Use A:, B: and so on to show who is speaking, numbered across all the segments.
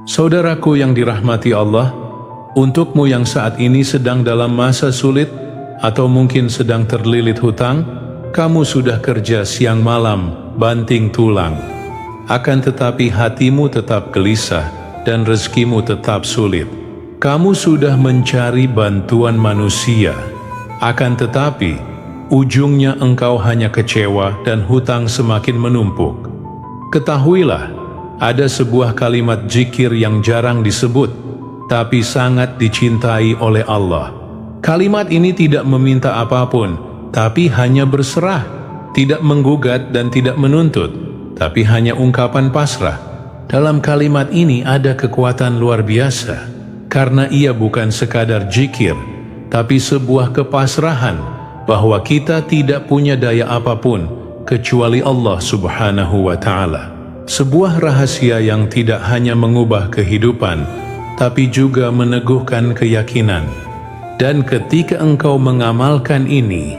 A: Saudaraku yang dirahmati Allah, untukmu yang saat ini sedang dalam masa sulit atau mungkin sedang terlilit hutang, kamu sudah kerja siang malam, banting tulang. Akan tetapi hatimu tetap gelisah dan rezekimu tetap sulit. Kamu sudah mencari bantuan manusia, akan tetapi ujungnya engkau hanya kecewa dan hutang semakin menumpuk. Ketahuilah, ada sebuah kalimat zikir yang jarang disebut, tapi sangat dicintai oleh Allah. Kalimat ini tidak meminta apapun, tapi hanya berserah, tidak menggugat dan tidak menuntut, tapi hanya ungkapan pasrah. Dalam kalimat ini ada kekuatan luar biasa, karena ia bukan sekadar zikir, tapi sebuah kepasrahan bahwa kita tidak punya daya apapun kecuali Allah Subhanahu wa Ta'ala. Sebuah rahasia yang tidak hanya mengubah kehidupan, tapi juga meneguhkan keyakinan. Dan ketika engkau mengamalkan ini,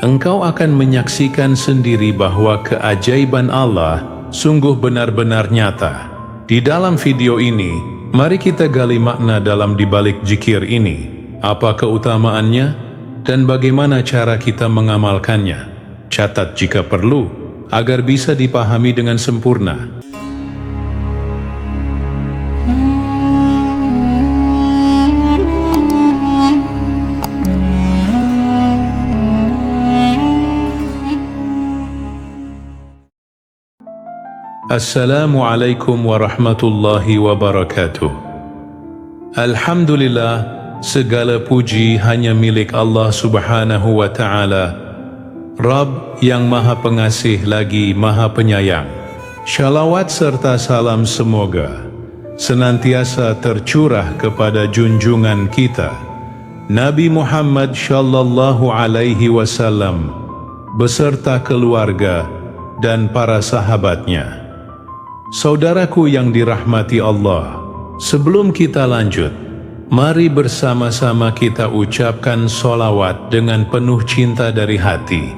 A: engkau akan menyaksikan sendiri bahwa keajaiban Allah sungguh benar-benar nyata. Di dalam video ini, mari kita gali makna dalam dibalik zikir ini. Apa keutamaannya dan bagaimana cara kita mengamalkannya? Catat jika perlu, agar bisa dipahami dengan sempurna. Assalamualaikum warahmatullahi wabarakatuh. Alhamdulillah, segala puji hanya milik Allah Subhanahu wa Ta'ala, Rabb yang Maha Pengasih lagi Maha Penyayang. Shalawat serta salam semoga senantiasa tercurah kepada junjungan kita Nabi Muhammad Shallallahu Alaihi Wasallam beserta keluarga dan para sahabatnya. Saudaraku yang dirahmati Allah, sebelum kita lanjut, mari bersama-sama kita ucapkan sholawat dengan penuh cinta dari hati.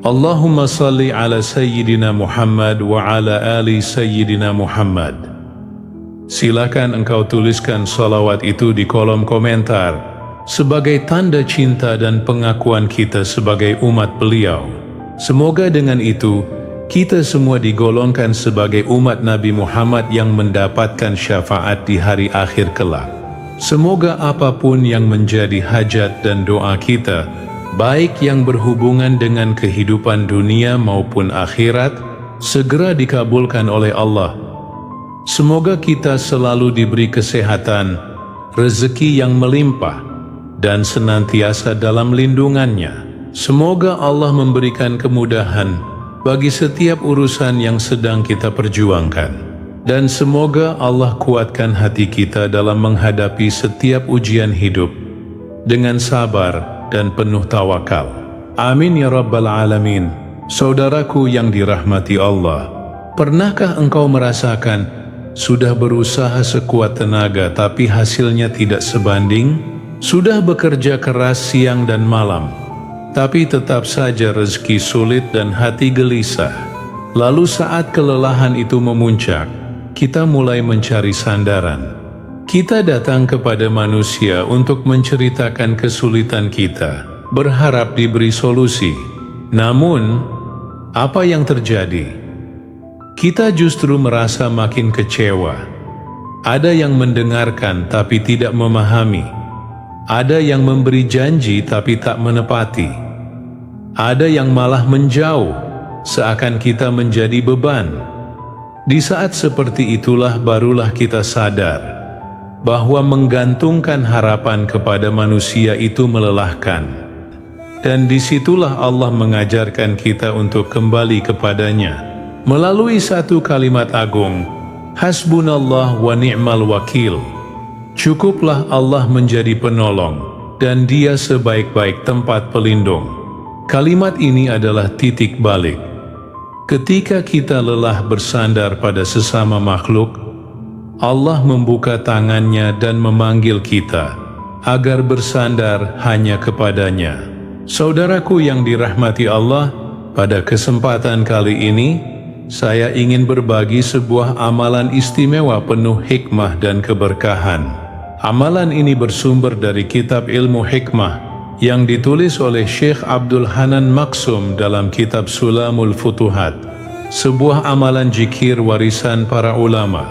A: Allahumma salli ala Sayyidina Muhammad wa ala ali Sayyidina Muhammad. Silakan engkau tuliskan sholawat itu di kolom komentar sebagai tanda cinta dan pengakuan kita sebagai umat beliau. Semoga dengan itu kita semua digolongkan sebagai umat Nabi Muhammad yang mendapatkan syafaat di hari akhir kelak. Semoga apapun yang menjadi hajat dan doa kita, baik yang berhubungan dengan kehidupan dunia maupun akhirat, segera dikabulkan oleh Allah. Semoga kita selalu diberi kesehatan, rezeki yang melimpah, dan senantiasa dalam lindungannya. Semoga Allah memberikan kemudahan bagi setiap urusan yang sedang kita perjuangkan. Dan semoga Allah kuatkan hati kita dalam menghadapi setiap ujian hidup dengan sabar dan penuh tawakal. Amin ya Rabbal Alamin. Saudaraku yang dirahmati Allah, pernahkah engkau merasakan sudah berusaha sekuat tenaga tapi hasilnya tidak sebanding? Sudah bekerja keras siang dan malam, tapi tetap saja rezeki sulit dan hati gelisah. Lalu saat kelelahan itu memuncak, kita mulai mencari sandaran. Kita datang kepada manusia untuk menceritakan kesulitan kita, berharap diberi solusi. Namun, apa yang terjadi? Kita justru merasa makin kecewa. Ada yang mendengarkan tapi tidak memahami. Ada yang memberi janji tapi tak menepati. Ada yang malah menjauh, seakan kita menjadi beban. Di saat seperti itulah barulah kita sadar bahwa menggantungkan harapan kepada manusia itu melelahkan. Dan disitulah Allah mengajarkan kita untuk kembali kepadanya melalui satu kalimat agung, Hasbunallah wa ni'mal wakil. Cukuplah Allah menjadi penolong, dan Dia sebaik-baik tempat pelindung. Kalimat ini adalah titik balik. Ketika kita lelah bersandar pada sesama makhluk, Allah membuka tangannya dan memanggil kita agar bersandar hanya kepadanya. Saudaraku yang dirahmati Allah, pada kesempatan kali ini, saya ingin berbagi sebuah amalan istimewa penuh hikmah dan keberkahan. Amalan ini bersumber dari kitab ilmu hikmah yang ditulis oleh Syekh Abdul Hanan Maksum dalam kitab Sulamul Futuhat, sebuah amalan zikir warisan para ulama,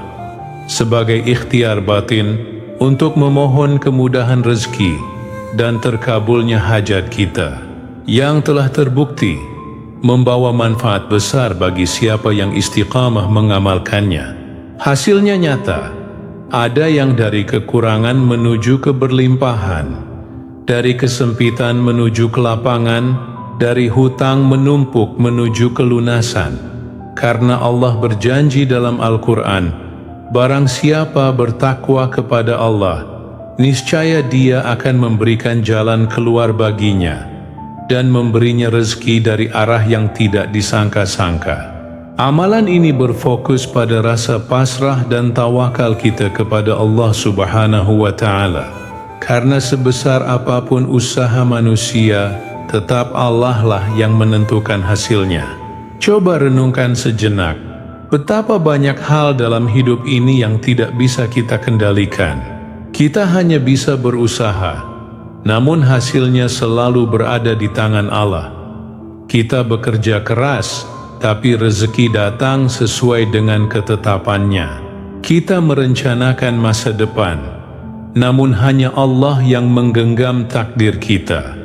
A: sebagai ikhtiar batin untuk memohon kemudahan rezeki dan terkabulnya hajat kita, yang telah terbukti membawa manfaat besar bagi siapa yang istiqamah mengamalkannya. Hasilnya nyata, ada yang dari kekurangan menuju keberlimpahan, dari kesempitan menuju kelapangan, dari hutang menumpuk menuju kelunasan. Karena Allah berjanji dalam Al-Quran, barang siapa bertakwa kepada Allah, niscaya Dia akan memberikan jalan keluar baginya dan memberinya rezeki dari arah yang tidak disangka-sangka. Amalan ini berfokus pada rasa pasrah dan tawakal kita kepada Allah Subhanahu wa Ta'ala. Karena sebesar apapun usaha manusia, tetap Allah lah yang menentukan hasilnya. Coba renungkan sejenak, betapa banyak hal dalam hidup ini yang tidak bisa kita kendalikan. Kita hanya bisa berusaha, namun hasilnya selalu berada di tangan Allah. Kita bekerja keras, tapi rezeki datang sesuai dengan ketetapannya. Kita merencanakan masa depan, namun hanya Allah yang menggenggam takdir kita.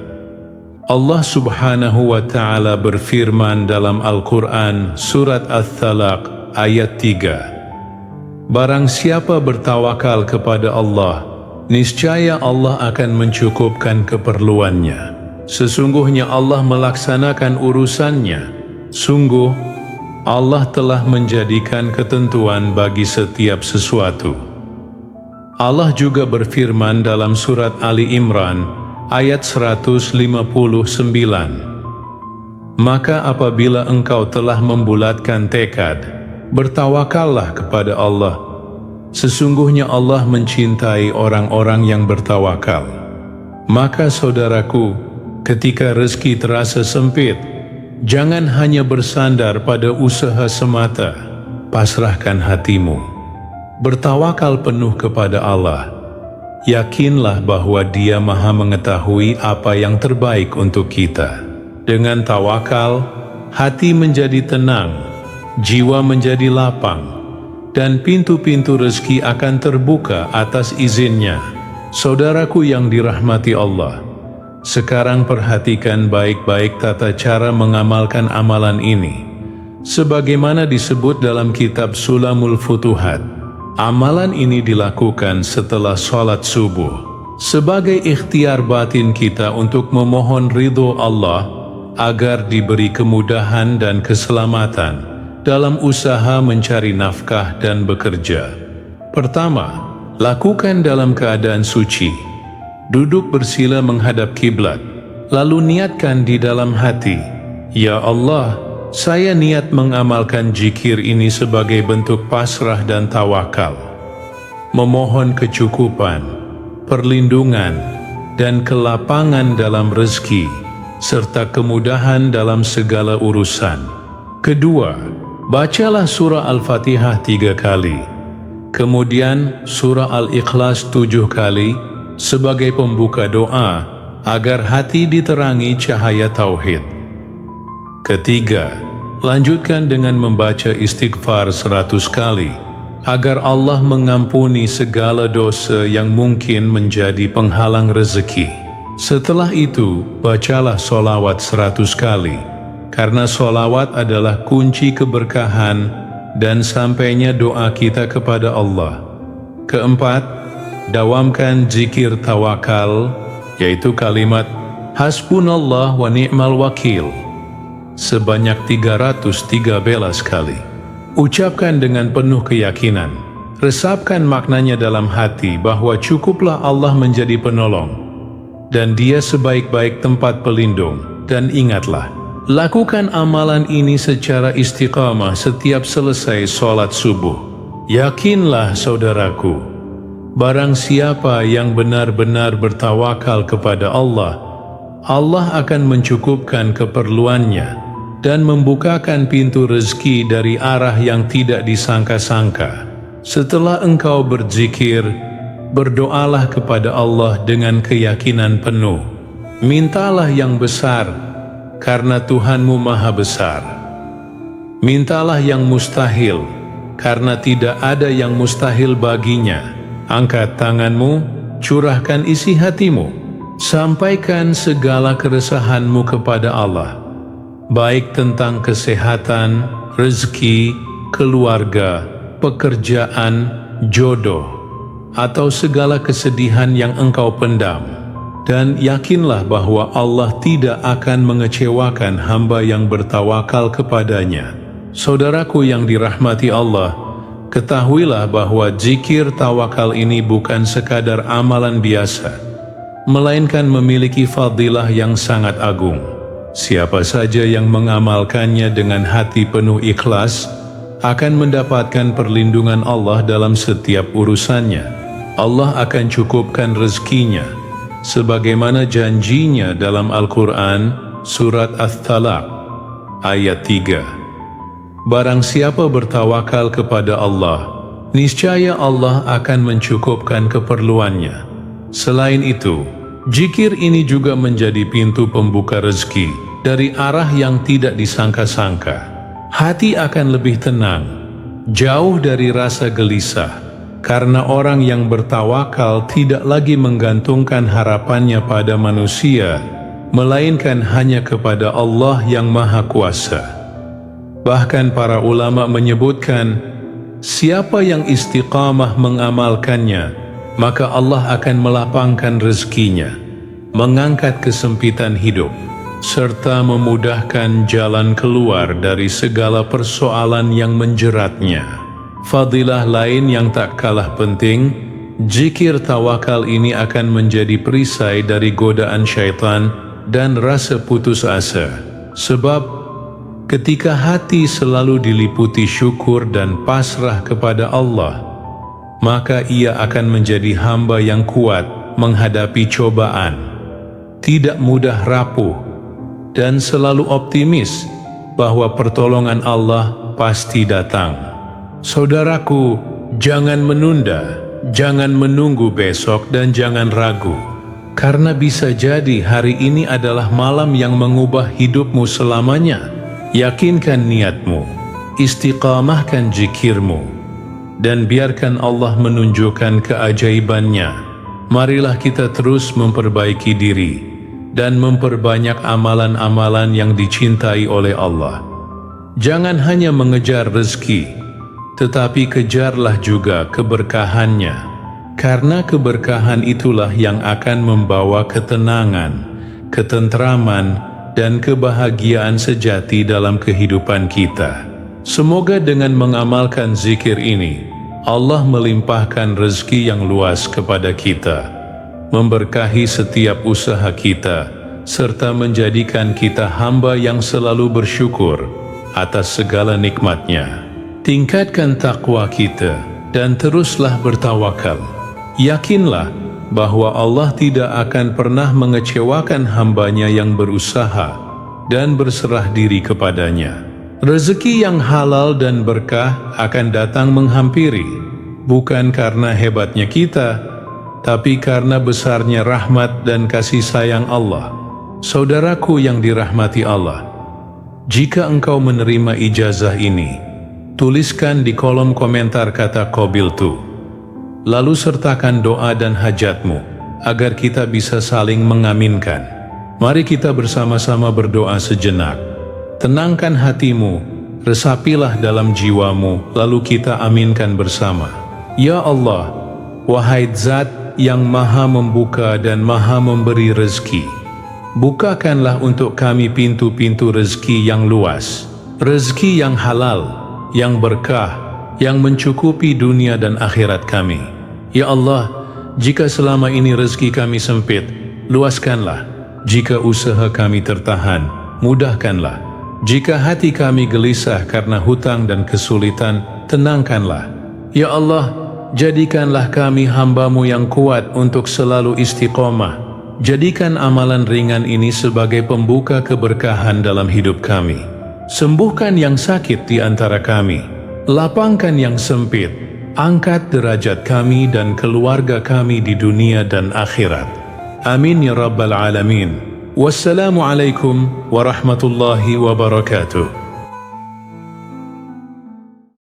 A: Allah Subhanahu wa Ta'ala berfirman dalam Al-Quran Surat At-Talaq ayat 3, barang siapa bertawakal kepada Allah, niscaya Allah akan mencukupkan keperluannya. Sesungguhnya Allah melaksanakan urusannya. Sungguh, Allah telah menjadikan ketentuan bagi setiap sesuatu. Allah juga berfirman dalam surat Ali Imran, ayat 159. Maka apabila engkau telah membulatkan tekad, bertawakallah kepada Allah. Sesungguhnya Allah mencintai orang-orang yang bertawakal. Maka saudaraku, ketika rezeki terasa sempit, jangan hanya bersandar pada usaha semata. Pasrahkan hatimu. Bertawakal penuh kepada Allah. Yakinlah bahwa Dia Maha mengetahui apa yang terbaik untuk kita. Dengan tawakal, hati menjadi tenang, jiwa menjadi lapang, dan pintu-pintu rezeki akan terbuka atas izinnya. Saudaraku yang dirahmati Allah, sekarang perhatikan baik-baik tata cara mengamalkan amalan ini. Sebagaimana disebut dalam kitab Sulamul Futuhat, amalan ini dilakukan setelah sholat subuh, sebagai ikhtiar batin kita untuk memohon ridho Allah agar diberi kemudahan dan keselamatan dalam usaha mencari nafkah dan bekerja. Pertama, lakukan dalam keadaan suci. Duduk bersila menghadap kiblat, lalu niatkan di dalam hati, ya Allah, saya niat mengamalkan zikir ini sebagai bentuk pasrah dan tawakal, memohon kecukupan, perlindungan, dan kelapangan dalam rezeki, serta kemudahan dalam segala urusan. Kedua, bacalah surah Al-Fatihah 3 kali, kemudian surah Al-Ikhlas 7 kali sebagai pembuka doa agar hati diterangi cahaya tauhid. Ketiga, lanjutkan dengan membaca istighfar 100 kali agar Allah mengampuni segala dosa yang mungkin menjadi penghalang rezeki. Setelah itu, bacalah sholawat 100 kali. Karena sholawat adalah kunci keberkahan dan sampainya doa kita kepada Allah. Keempat, dawamkan zikir tawakal, yaitu kalimat Hasbunallah wa ni'mal wakil, sebanyak 313 kali. Ucapkan dengan penuh keyakinan. Resapkan maknanya dalam hati bahwa cukuplah Allah menjadi penolong, dan Dia sebaik-baik tempat pelindung. Dan ingatlah, lakukan amalan ini secara istiqamah setiap selesai sholat subuh. Yakinlah saudaraku, barang siapa yang benar-benar bertawakal kepada Allah, Allah akan mencukupkan keperluannya dan membukakan pintu rezeki dari arah yang tidak disangka-sangka. Setelah engkau berzikir, berdoalah kepada Allah dengan keyakinan penuh. Mintalah yang besar, karena Tuhanmu Maha Besar. Mintalah yang mustahil, karena tidak ada yang mustahil baginya. Angkat tanganmu, curahkan isi hatimu, sampaikan segala keresahanmu kepada Allah, baik tentang kesehatan, rezeki, keluarga, pekerjaan, jodoh, atau segala kesedihan yang engkau pendam. Dan yakinlah bahwa Allah tidak akan mengecewakan hamba yang bertawakal kepadanya. Saudaraku yang dirahmati Allah, ketahuilah bahwa zikir tawakal ini bukan sekadar amalan biasa, melainkan memiliki fadilah yang sangat agung. Siapa saja yang mengamalkannya dengan hati penuh ikhlas, akan mendapatkan perlindungan Allah dalam setiap urusannya. Allah akan cukupkan rezekinya, sebagaimana janjinya dalam Al-Quran, Surat At-Talaq, ayat 3. Barang siapa bertawakal kepada Allah, niscaya Allah akan mencukupkan keperluannya. Selain itu, zikir ini juga menjadi pintu pembuka rezeki dari arah yang tidak disangka-sangka. Hati akan lebih tenang, jauh dari rasa gelisah, karena orang yang bertawakal tidak lagi menggantungkan harapannya pada manusia, melainkan hanya kepada Allah yang Maha Kuasa. Bahkan para ulama menyebutkan, siapa yang istiqamah mengamalkannya, maka Allah akan melapangkan rezekinya, mengangkat kesempitan hidup, serta memudahkan jalan keluar dari segala persoalan yang menjeratnya. Fadilah lain yang tak kalah penting, zikir tawakal ini akan menjadi perisai dari godaan syaitan dan rasa putus asa. Sebab ketika hati selalu diliputi syukur dan pasrah kepada Allah, maka ia akan menjadi hamba yang kuat menghadapi cobaan, tidak mudah rapuh, dan selalu optimis bahwa pertolongan Allah pasti datang. Saudaraku, jangan menunda, jangan menunggu besok, dan jangan ragu, karena bisa jadi hari ini adalah malam yang mengubah hidupmu selamanya. Yakinkan niatmu, istiqamahkan zikirmu, dan biarkan Allah menunjukkan keajaibannya. Marilah kita terus memperbaiki diri dan memperbanyak amalan-amalan yang dicintai oleh Allah. Jangan hanya mengejar rezeki, tetapi kejarlah juga keberkahannya, karena keberkahan itulah yang akan membawa ketenangan, ketentraman, dan kebahagiaan sejati dalam kehidupan kita. Semoga dengan mengamalkan zikir ini, Allah melimpahkan rezeki yang luas kepada kita, memberkahi setiap usaha kita, serta menjadikan kita hamba yang selalu bersyukur atas segala nikmatnya. Tingkatkan takwa kita dan teruslah bertawakal. Yakinlah bahwa Allah tidak akan pernah mengecewakan hambanya yang berusaha dan berserah diri kepadanya. Rezeki yang halal dan berkah akan datang menghampiri, bukan karena hebatnya kita, tapi karena besarnya rahmat dan kasih sayang Allah. Saudaraku yang dirahmati Allah, jika engkau menerima ijazah ini, tuliskan di kolom komentar kata qabiltu. Lalu sertakan doa dan hajatmu, agar kita bisa saling mengaminkan. Mari kita bersama-sama berdoa sejenak. Tenangkan hatimu, resapilah dalam jiwamu, lalu kita aminkan bersama. Ya Allah, wahai Zat yang Maha membuka dan Maha memberi rezeki, bukakanlah untuk kami pintu-pintu rezeki yang luas, rezeki yang halal, yang berkah, yang mencukupi dunia dan akhirat kami. Ya Allah, jika selama ini rezeki kami sempit, luaskanlah. Jika usaha kami tertahan, mudahkanlah. Jika hati kami gelisah karena hutang dan kesulitan, tenangkanlah. Ya Allah, jadikanlah kami hamba-Mu yang kuat untuk selalu istiqomah. Jadikan amalan ringan ini sebagai pembuka keberkahan dalam hidup kami. sembuhkan yang sakit di antara kami, lapangkan yang sempit, angkat derajat kami dan keluarga kami di dunia dan akhirat. Amin ya rabbal alamin. Wassalamualaikum warahmatullahi wabarakatuh.